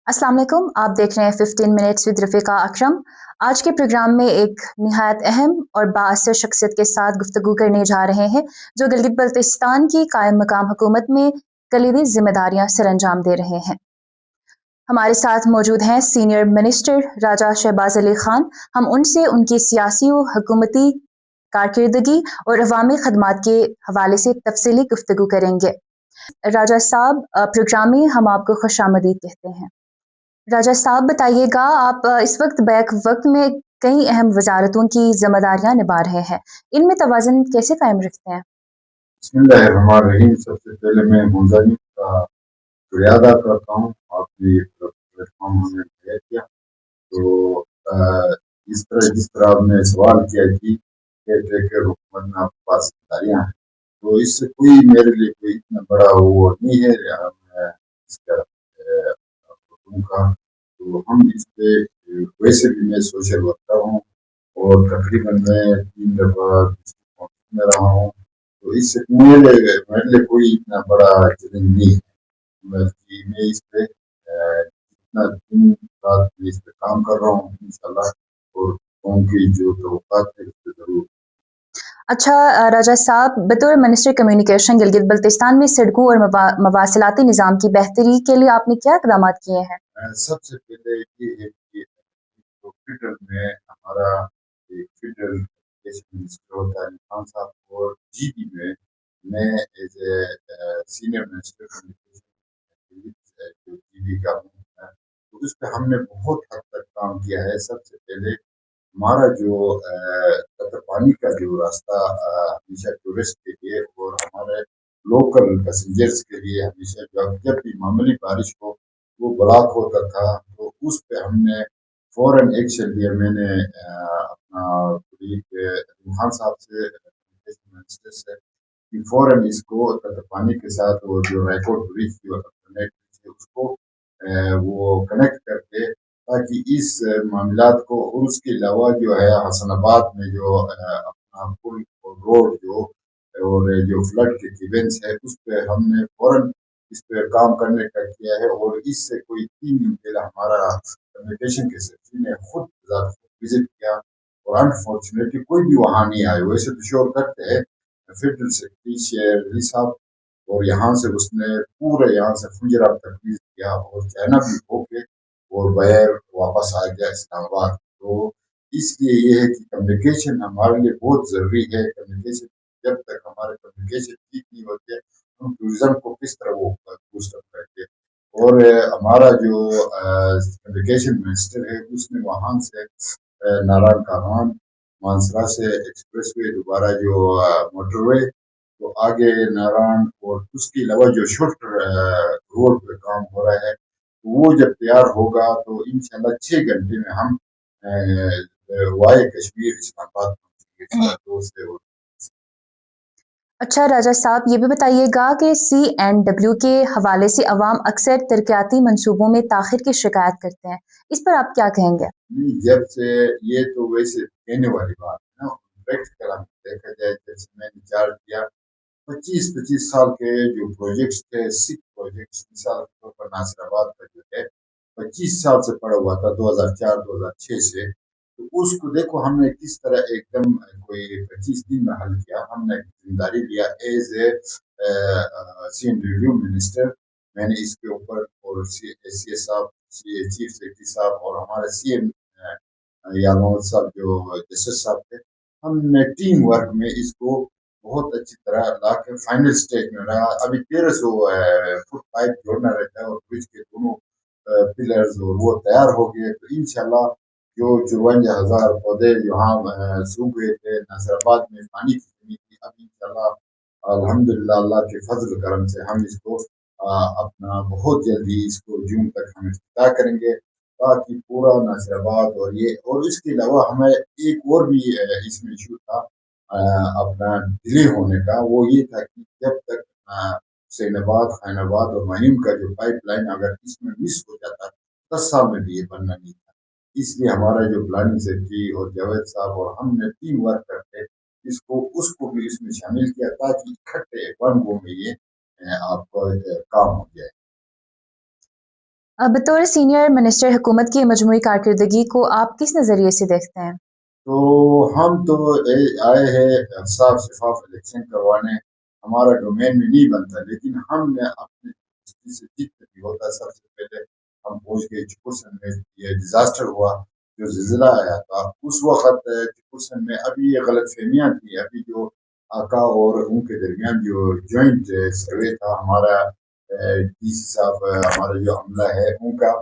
अस्सलाम वालेकुम। आप देख रहे हैं 15 मिनट्स विद रफ़ीका अकरम। आज के प्रोग्राम में एक निहायत अहम और बाअसर शख्सियत के साथ गुफ्तगू करने जा रहे हैं जो गिलगित बल्तिस्तान की कायम मकाम हुकूमत में कलीदी जिम्मेदारियां सरअंजाम दे रहे हैं। हमारे साथ मौजूद हैं सीनियर मिनिस्टर राजा शहबाज अली खान। हम उनसे उनकी सियासी व हुकूमती कारकर्दगी और अवामी खदमात के हवाले से तफसीली गुफ्तगू करेंगे। राजा साहब, प्रोग्राम में हम आपको खुशामदीद कहते हैं। राजा साहब बताइएगा, आप इस वक्त बैक वक्त में कई अहम वजारतों की जिम्मेदारियां निभा रहे हैं, इनमें तवाज़ुन कैसे कायम रखते हैं? बिस्मिल्लाहिर्रहमानिर्रहीम। सबसे पहले मैं मुंजनी का शुक्रिया अदा करता हूँ, आपने ये प्लेटफॉर्म हमें दिया किया। तो इस तरह जिस तरह आपने सवाल किया कि केयर हुकूमत में आपके पास जिम्मेदारियाँ हैं, तो इससे कोई मेरे लिए कोई इतना बड़ा वो नहीं है। मैं इसका दूंगा तो हम इस पे वैसे भी मैं सोशल वर्कर हूँ और तकरीबन मैं 3 दफा डिस्ट्रिक्ट काउंसिल में रहा हूँ। तो इससे मेरे लिए कोई इतना बड़ा चैलेंज नहीं है, बल्कि मैं इस पे इतना दिन रात में इस पे काम कर रहा हूँ इंशाल्लाह, और कौम की जो तवक्कात है उस पे जरूर। अच्छा, राजा साहब, बतौर मिनिस्टर कम्युनिकेशन गिलगित बल्तिस्तान में सड़कों और मवासिलाती निज़ाम की बेहतरी के लिए आपने क्या इक़दाम किए हैं? सबसे पहले ये है कि तो फेडरल में हमारा एक फेडरल एजुकेशन मिनिस्टर होता है खान साहब, और जीबी में मैं as a senior minister communication जो जीबी का हूँ। तो उस पर हमने बहुत हद तक काम किया है। सबसे पहले हमारा जो कतर पानी का जो रास्ता हमेशा टूरिस्ट के लिए और हमारे लोकल पैसेंजर्स के लिए हमेशा जब भी मामूली बारिश हो वो ब्लॉक होता था, तो उस पे हमने फौरन एक्शन लिया। मैंने अपना कुलीग खान साहब से मिनिस्टर से कि फौरन इसको पानी के साथ वो जो रायकोट ब्रिज जो कनेक्ट है उसको वो कनेक्ट करके, ताकि इस मामलात को, और उसके अलावा जो है हसनाबाद में जो अपना पुल और रोड जो और जो फ्लड के इवेंट्स है उस पर हमने फौरन इस पे काम करने का किया है। और इससे कोई 3 दिन पहले हमारा कम्युनिकेशन के सेक्रेटरी ने खुद विजिट किया, और अनफॉर्चुनेटली कोई भी वहाँ नहीं आए। वैसे तो श्योर करते हैं फेडरल सेक्रेटरी शेर साहब, और यहाँ से उसने पूरे यहाँ से फुजरा तक विजिट किया और चाइना भी होके और बगैर वापस आ गया इस्लामाबाद। तो इसलिए ये है कि कम्युनिकेशन हमारे लिए बहुत जरूरी है। कम्युनिकेशन जब तक हमारे कम्युनिकेशन ठीक नहीं होते, हम टूरिज्म को किस तरह वो बूस्ट अप करेंगे। और हमारा जो कम्युनिकेशन मिनिस्टर है उसने वहाँ से नारायण कामान मानसरा से एक्सप्रेसवे दोबारा जो मोटरवे तो आगे नारायण, और उसके अलावा जो शॉर्ट रोड पे काम हो रहा है, तो वो जब तैयार होगा तो इंशाल्लाह 6 घंटे में हम वाए कश्मीर इस्लामाबाद पहुंचेंगे दोस्त है। अच्छा राजा साहब, ये भी बताइएगा कि CNW के हवाले से अवाम अक्सर तरक्याती मंसूबों में ताखिर की शिकायत करते हैं, इस पर आप क्या कहेंगे? नहीं, जब से ये तो वैसे कहने वाली बात है ना, प्रैक्टिकल हम देखा जाए, जब से मैंने चार्ज किया 25-25 साल के जो प्रोजेक्ट्स थे, 6 प्रोजेक्ट्स, मिसाल के तौर पर नासिराबाद का जो है 25 साल से पड़ा हुआ था, 2004-2006 से। तो उसको देखो हमने किस तरह एकदम कोई 25 दिन में हल किया। हमने जिम्मेदारी लिया as a CM review minister. मैंने इसके ऊपर और CS साहब, चीफ सेक्रेटरी साहब और हमारे CM यार मोहम्मद साहब जो जस्टिस साहब थे, हमने टीम वर्क में इसको बहुत अच्छी तरह ला के फाइनल स्टेज में रहा। अभी 1300 फुट पाइप जोड़ना रहता है और ब्रिज के दोनों पिलर्स और वो तैयार हो गए। तो इंशाल्लाह जो 54,000 पौधे यहाँ सूख गए थे नासिराबाद में, पानी की कमी थी, अब इंशाल्लाह अल्हम्दुलिल्लाह अल्लाह के फजल करम से हम इसको अपना बहुत जल्दी इसको जून तक हम इफ्तिताह करेंगे, ताकि पूरा नासिराबाद और ये, और इसके अलावा हमें एक और भी इसमें इशू था अपना डिले होने का। वो ये था कि जब तक हुसैनाबाद, खैराबाद और महिम का जो पाइपलाइन अगर इसमें मिस हो जाता 10 साल में भी ये बनना नहीं था। इसलिए हमारा जो प्लानिंग सेक्रेटरी और जावेद साहब और हमने टीम वर्क करके इसको उसको भी इसमें शामिल किया, ताकि इकट्ठे वन गो में ये आपका काम हो जाए। बतौर सीनियर मिनिस्टर हुकूमत की मजमूई कारकर्दगी को आप किस नज़रिए से देखते हैं? तो हम तो आए हैं साफ शफाफ इलेक्शन करवाने, हमारा डोमेन में नहीं बनता, लेकिन हमने अपनी दृष्टि से जितना भी होता है, सबसे पहले हम पहुंच गए चिकुरसन में। ये डिजास्टर हुआ, जो जिलजिला आया था उस वक्त चिकुरसन में। अभी ये गलत फहमियाँ थी, अभी जो आका और उनके दरमियान जो ज्वाइंट सर्वे था हमारा, डीसी साहब, हमारा जो अमला है उनका,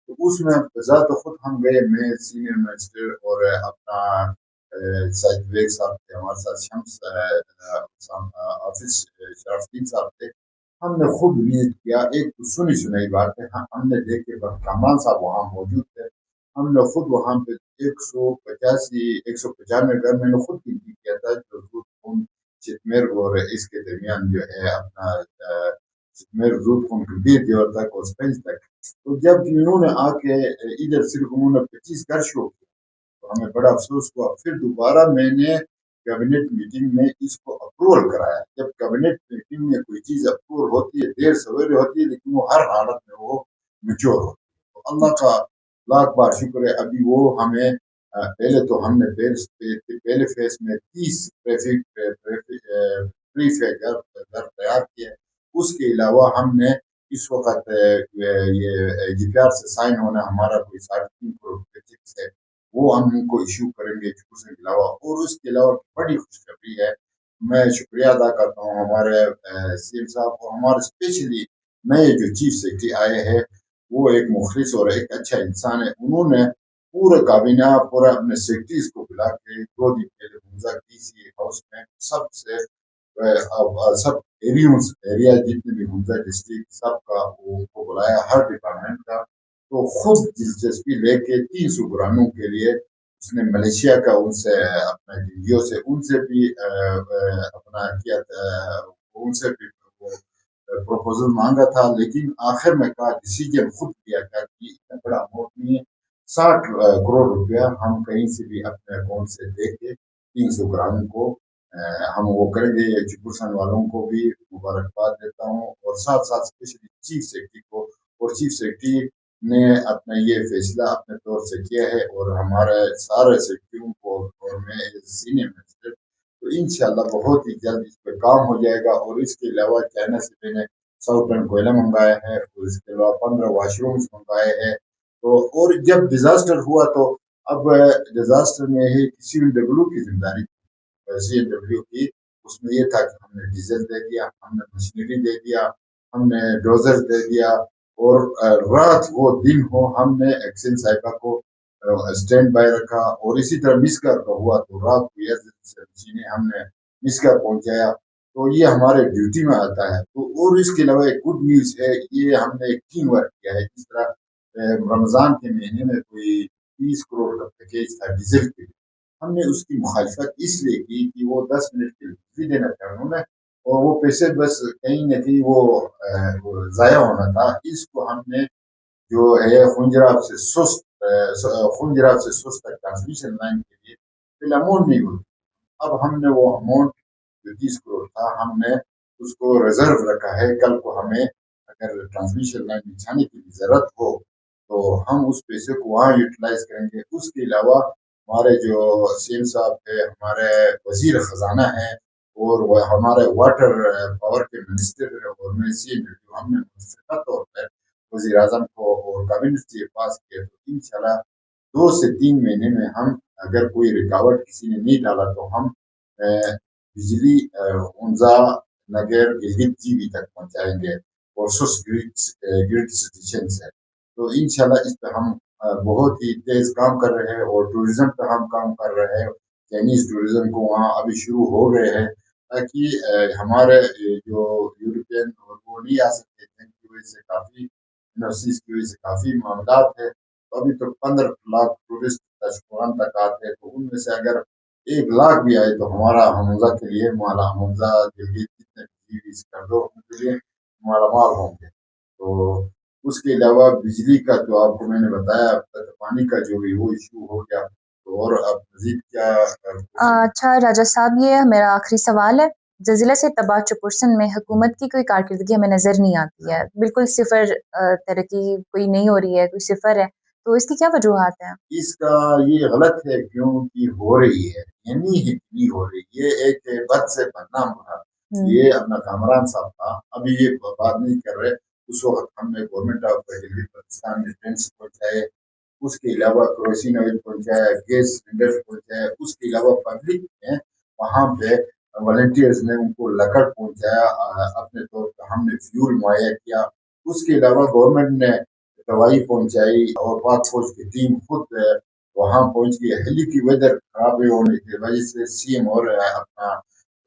तो उसमें बजात खुद हम गए, मैं सीनियर मिनिस्टर और अपना साहिद बेग साहब थे हमारे साथ, शम्स ऑफिस शराफुद्दीन साहब थे। हमने खुद विजिट किया, एक तो सुनी सुनाई बात है, हमने देखे, कामरान साहब वहाँ मौजूद थे। हमने खुद वहाँ पे 195 घर मैंने खुद गिनती किया था, जो चितमेर और इसके दरमियान जो है अपना चितमेर रूट कबीर देवर तक और स्पेंस तक। तो जब इन्होंने आके इधर सिर्फ उन्होंने 25 घर शो किया, तो हमें बड़ा अफसोस हुआ। फिर दोबारा मैंने कैबिनेट मीटिंग में इसको अप्रूवल कराया। जब कैबिनेट मीटिंग में कोई चीज अप्रूवल होती है, देर सवेरे होती है, लेकिन वो हर हालत में वो मेच्योर होती है। तो अल्लाह का लाख बार शुक्र है, अभी वो हमें पहले तो हमने पहले फेज में 30 प्री घर तैयार किए। उसके अलावा हमने इस वक्त ये जीपीआर से साइन होना हमारा कोई 3.5 करोड़ रुपए चेक है, वो हम उनको इशू करेंगे उसके अलावा। और उसके अलावा बड़ी खुशखबरी है, मैं शुक्रिया अदा करता हूँ हमारे सीएम साहब और हमारे स्पेशली नए जो चीफ सेक्रेटरी आए हैं, वो एक मुखलिस और एक अच्छा इंसान है। उन्होंने पूरा काबीना, पूरा अपने सेक्रेटरीज को बुला के 2 दिन पहले मुंजा डीसी हाउस में सबसे सब एरिया जितने भी मुंजा डिस्ट्रिक्ट सबका उनको बुलाया, हर डिपार्टमेंट का। तो खुद दिलचस्पी लेके 300 ग्रामों के लिए उसने मलेशिया का उनसे अपना डीओ से उनसे भी अपना किया था, उनसे भी वो प्रपोजल मांगा था, लेकिन आखिर में कहा डिसीजन खुद किया था कि इतना बड़ा अमाउंट नहीं है, 60 करोड़ रुपया हम कहीं से भी अपने अकाउंट से दे के 300 ग्राम को हम वो करेंगे। चिकुरसन वालों को भी मुबारकबाद देता हूँ और साथ साथ स्पेशली चीफ सेक्रेटरी को। और चीफ सेक्रेटरी ने अपना ये फैसला अपने तौर से किया है और हमारे सारे सेक्रेटरियों को और मैं एज सीनियर मिनिस्टर, तो इंशाल्लाह बहुत ही जल्द इस पर काम हो जाएगा। और इसके अलावा चाइना से मैंने 100 टन कोयला मंगाया है और इसके अलावा 15 वाशरूम्स मंगाए हैं। तो और जब डिजास्टर हुआ तो अब डिजास्टर में ही CNW की जिम्मेदारी, CNW की, उसमें ये था कि हमने डीजल दे दिया, हमने मशीनरी दे दिया, हमने डोजर दे दिया। और रात हो दिन हो हमने एक्शन साहिबा को स्टैंड बाय रखा। और इसी तरह मिसकर का हुआ तो रात को मशीनें हमने मिसकर पहुंचाया। तो ये हमारे ड्यूटी में आता है। तो और इसके अलावा एक गुड न्यूज है, ये हमने एक टीम वर्क किया है। जिस तरह रमजान के महीने में कोई 30 करोड़ का पैकेज था डीजल के लिए, हमने उसकी मुखालफत इसलिए की कि वो 10 मिनट के लिए बिजली देना था उन्होंने, और वो पैसे बस कहीं न कहीं वो ज़ाया होना था। इसको हमने जो है खुंजराब से सुस्त तक ट्रांसमिशन लाइन के लिए फिर अमाउंट नहीं होती। अब हमने वो अमाउंट जो 30 करोड़ था, हमने उसको रिजर्व रखा है। कल को हमें अगर ट्रांसमिशन लाइन बिछाने की भी जरूरत हो तो हम उस पैसे को वहाँ यूटिलाइज करेंगे। उसके अलावा हमारे जो सीएम साहब है, हमारे वजीर खजाना है और वह हमारे वाटर पावर के मिनिस्टर है और मैं CNW, हमने मुस्तकिल तौर पर वजीर आजम को और कैबिनेट से पास किया। तो इंशाल्लाह 2 से 3 महीने में हम, अगर कोई रुकावट किसी ने नहीं डाला, तो हम बिजली ऊंजा नगर गिलगित जीबी तक पहुंचाएंगे और सुस ग्रिड स्टेशन से। तो इंशाल्लाह इस पे हम बहुत ही तेज काम कर रहे हैं और टूरिज्म पे हम काम कर रहे हैं। चाइनीज टूरिज्म को वहाँ अभी शुरू हो गए हैं, ताकि हमारे जो यूरोपियन और वो नहीं आ सकते, जिनकी वजह से काफी यूनिवर्सिटीज की वजह से काफी मामला है। तो अभी तो 15 लाख टूरिस्ट तशकुरान तक आते हैं, तो उनमें से अगर 1 लाख भी आए तो हमारा हमजा के लिए, माला हमजा दिल्ली जितने भी कर दो उनके लिए माला माल होंगे। तो उसके अलावा बिजली का तो आपको मैंने बताया, अब तक पानी का जो भी वो इशू हो गया। तो और अब मजीद क्या अच्छा राजा साहब, ये मेरा आखिरी सवाल है زلزلہ سے تباہ چپرسن میں حکومت کی کوئی کارکردگی ہمیں نظر نہیں آتی ہے، بالکل صفر ترقی کوئی نہیں ہو رہی ہے، کوئی صفر ہے، تو اس کی کیا وجوہات ہیں؟ اس کا یہ غلط ہے کیونکہ ہو رہی ہے، یعنی اتنی ہو رہی ہے، یہ ایک بد سے بدنام رہا، یہ اپنا کامران صاحب تھا، ابھی یہ بات نہیں کر رہے، اس وقت ہم نے گورنمنٹ آف گلگت بلتستان میں ٹینٹس پہنچائے، اس کے علاوہ کروسین آئل پہنچایا، گیس سلنڈر پہنچایا، اس کے علاوہ پبلک نے وہاں پہ والنٹیئرز نے ان کو لکڑ پہنچایا، اپنے طور پر ہم نے فیول مہیا کیا، اس کے علاوہ گورنمنٹ نے دوائی پہنچائی اور پاک فوج کی ٹیم خود وہاں پہنچ گئی، ہیلی کی ویدر خراب ہونے کی وجہ سے سی ایم اور اپنا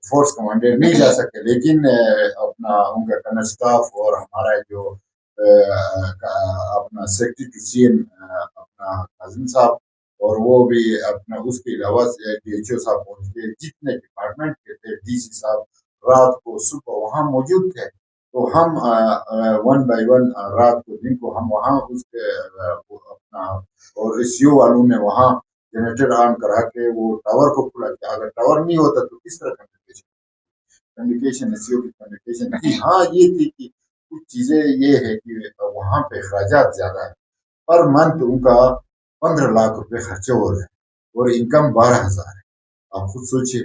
فورس کمانڈر نہیں جا سکے، لیکن اپنا ان کا کنر اسٹاف اور ہمارا جو اپنا سیکرٹری ٹو سی ایم اپنا کازم صاحب اور وہ بھی اپنا، اس کے علاوہ ڈی ایچ او صاحب پہنچ گئے، جتنے ڈپارٹمنٹ کے تھے ڈی سی صاحب رات کو صبح وہاں موجود تھے، تو ہم ون بائی ون رات کو دن کو ہم وہاں اس کے اپنا اور ایس یو والوں نے وہاں جنریٹر آن کرا کے وہ ٹاور کو کھلا کیا، اگر ٹاور نہیں ہوتا تو کس طرح کمیونیکیشن ایس یو کی کمیونیکیشن تھی، ہاں یہ تھی کہ کچھ چیزیں یہ ہے کہ وہاں پہ اخراجات زیادہ ہے، پر منتھ ان کا 15 لاکھ روپے خرچے ہو رہے ہیں اور انکم 12,000 ہے، آپ خود سوچئے،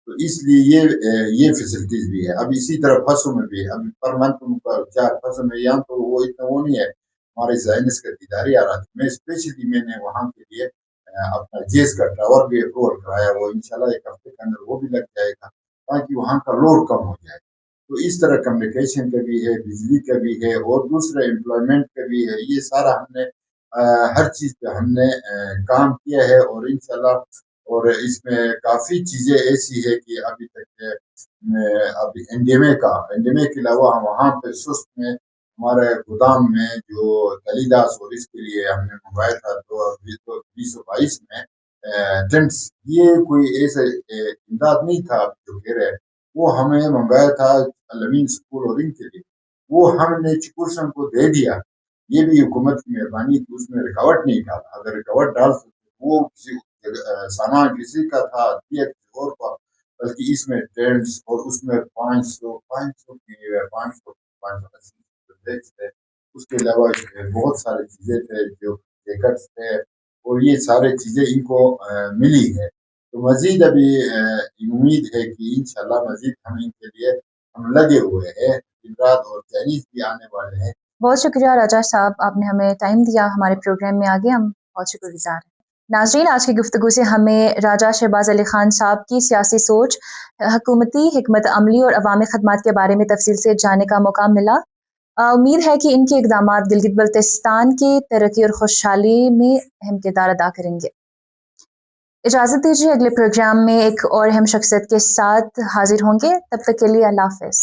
تو اس لیے یہ فیسلٹیز بھی ہے، اب اسی طرح بسوں میں بھی ہے، ابھی پر منتھ ان کا 4 بسوں میں یہاں تو وہ اتنا وہ نہیں ہے، ہمارے زائنس کا دیداری آ رہا تھا، میں اسپیشلی میں نے وہاں کے لیے اپنا جیس کا ٹاور بھی اپروول کرایا، وہ انشاءاللہ 1 ہفتے کے اندر وہ بھی لگ جائے گا تاکہ وہاں کا لوڈ کم ہو جائے، تو اس طرح کمیونیکیشن کا بھی ہے، بجلی کا بھی ہے اور دوسرے امپلائمنٹ کا بھی ہے، یہ سارا ہم نے ہر چیز پہ ہم نے کام کیا ہے، اور انشاءاللہ اور اس میں کافی چیزیں ایسی ہے کہ ابھی تک ابھی انڈیمے کے علاوہ وہاں پہ سست میں ہمارے گودام میں جو دلیداس اور اس کے لیے ہم نے منگوایا تھا 2022 میں ٹینٹس، یہ کوئی ایسا امداد نہیں تھا جو کہہ رہے، وہ ہمیں منگایا تھا لمین اسکول اور ان کے لیے، وہ ہم نے چکورسن کو دے دیا، یہ بھی حکومت کی مہربانی تھی، اس میں رکاوٹ نہیں ڈالا، اگر رکاوٹ ڈال سکتے وہ کسی سامان کسی کا تھا دیا کسی اور کا، بلکہ اس میں ٹینٹس اور اس میں 580 تھے، اس کے علاوہ بہت ساری چیزیں تھے جو جیکٹس تھے، اور یہ سارے چیزیں ان کو ملی ہے، تو مزید ابھی امید ہے کہ انشاءاللہ مزید ہم ان کے لیے ہم لگے ہوئے ہیں دن رات، اور چائنیز بھی آنے والے ہیں۔ بہت شکریہ راجا صاحب، آپ نے ہمیں ٹائم دیا ہمارے پروگرام میں آگے، ہم بہت شکر گزار ہیں۔ ناظرین، آج کی گفتگو سے ہمیں راجا شہباز علی خان صاحب کی سیاسی سوچ، حکومتی حکمت عملی اور عوامی خدمات کے بارے میں تفصیل سے جاننے کا موقع ملا۔ امید ہے کہ ان کے اقدامات گلگت بلتستان کی ترقی اور خوشحالی میں اہم کردار ادا کریں گے۔ اجازت دیجیے، اگلے پروگرام میں ایک اور اہم شخصیت کے ساتھ حاضر ہوں گے، تب تک کے لیے اللہ حافظ۔